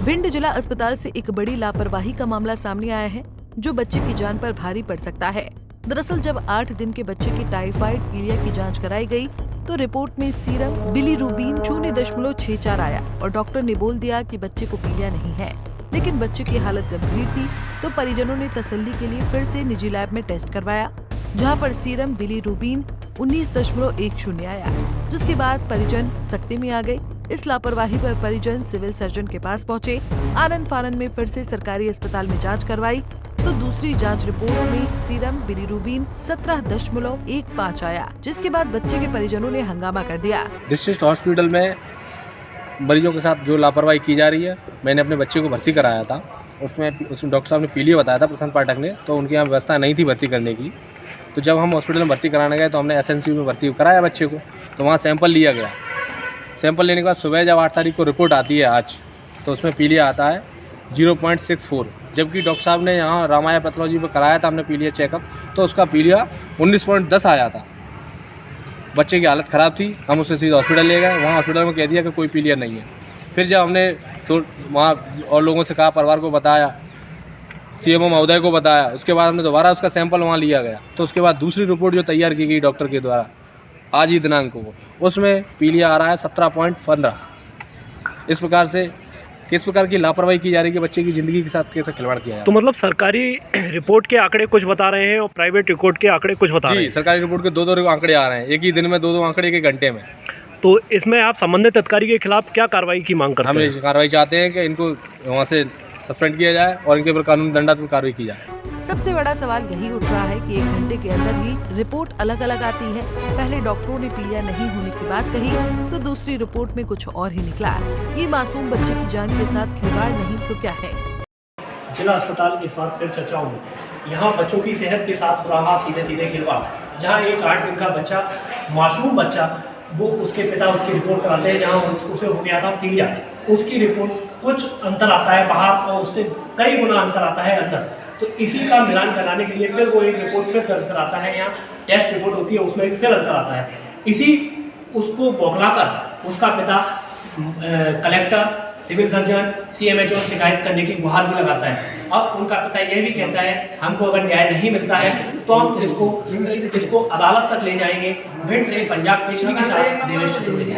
भिंड जिला अस्पताल से एक बड़ी लापरवाही का मामला सामने आया है जो बच्चे की जान पर भारी पड़ सकता है। दरअसल जब 8 दिन के बच्चे की टाइफाइड पीलिया की जांच कराई गई तो रिपोर्ट में सीरम बिलीरुबिन 0.64 आया और डॉक्टर ने बोल दिया कि बच्चे को पीलिया नहीं है। लेकिन बच्चे की हालत गंभीर थी तो परिजनों ने तसल्ली के लिए फिर से निजी लैब में टेस्ट करवाया, जहां पर सीरम बिलीरुबिन 19.10 आया, जिसके बाद परिजन सख्ती में आ गए। इस लापरवाही पर परिजन सिविल सर्जन के पास पहुंचे। आनन फानन में फिर से सरकारी अस्पताल में जांच करवाई तो दूसरी जांच रिपोर्ट में सीरम बिलीरुबिन 17.15 आया, जिसके बाद बच्चे के परिजनों ने हंगामा कर दिया। डिस्ट्रिक्ट हॉस्पिटल में मरीजों के साथ जो लापरवाही की जा रही है, मैंने अपने बच्चे को भर्ती कराया था। उसमें डॉक्टर साहब ने पीलिया बताया था, प्रशांत पाठक ने, तो उनके यहाँ व्यवस्था नहीं थी भर्ती करने की। तो जब हम हॉस्पिटल में भर्ती कराने गए तो हमने एसएनसीयू में भर्ती कराया बच्चे को, तो वहाँ सैंपल लिया गया। सैंपल लेने के बाद सुबह जब 8 तारीख को रिपोर्ट आती है आज, तो उसमें पीलिया आता है 0.64, जबकि डॉक्टर साहब ने यहाँ रामाया पैथोलॉजी पर कराया था हमने पीलिया चेकअप, तो उसका पीलिया 19.10 आया था। बच्चे की हालत ख़राब थी, हम उसे सीधे हॉस्पिटल ले गए। वहाँ हॉस्पिटल में कह दिया कि कोई पीलिया नहीं है। फिर जब हमने वहाँ और लोगों से कहा, परिवार को बताया, सीएमओ महोदय को बताया, उसके बाद हमने दोबारा उसका सैंपल वहाँ लिया गया। तो उसके बाद दूसरी रिपोर्ट जो तैयार की गई डॉक्टर के द्वारा आज ही दिनांक को, उसमें पीलिया आ रहा है 17.15। इस प्रकार से किस प्रकार की लापरवाही की जा रही है कि बच्चे की ज़िंदगी के साथ कैसे खिलवाड़ किया जाए। तो मतलब सरकारी रिपोर्ट के आंकड़े कुछ बता रहे हैं और प्राइवेट रिपोर्ट के आंकड़े कुछ बता रहे हैं। सरकारी रिपोर्ट के दो आंकड़े आ रहे हैं, एक ही दिन में दो आंकड़े, एक घंटे में। तो इसमें आप संबंधित अधिकारी के खिलाफ क्या कार्रवाई की मांग करते हैं? हम कार्रवाई चाहते हैं कि इनको वहाँ से सस्पेंड किया जाए और इनके ऊपर कानूनी दंडात्मक कार्रवाई की जाए। सबसे बड़ा सवाल यही उठ रहा है कि 1 घंटे के अंदर ही रिपोर्ट अलग अलग आती है। पहले डॉक्टरों ने पीलिया नहीं होने की बात कही तो दूसरी रिपोर्ट में कुछ और ही निकला। ये मासूम बच्चे की जान के साथ खिलवाड़ नहीं तो क्या है? जिला अस्पताल इस बार फिर चर्चाओं में। यहाँ बच्चों की सेहत के साथ हो रहा सीधे खिलवाड़। जहाँ एक 8 दिन का बच्चा, मासूम बच्चा, वो उसके पिता उसकी रिपोर्ट कराते हैं जहाँ उसे हो गया था पीलिया, उसकी रिपोर्ट कुछ अंतर आता है बाहर और उससे कई गुना अंतर आता है अंदर। तो इसी का मिलान कराने के लिए फिर वो एक रिपोर्ट फिर दर्ज कराता है, यहाँ टेस्ट रिपोर्ट होती है, उसमें फिर अंतर आता है। इसी उसको बौखलाकर उसका पिता कलेक्टर, सिविल सर्जन, सीएमएचओ शिकायत करने की गुहार भी लगाता है। अब उनका पिता यह भी कहता है हमको अगर न्याय नहीं मिलता है तो हम इसको अदालत तक ले जाएंगे। भिंड से पंजाब केसरी के साथ देवेश चतुर्वेदी।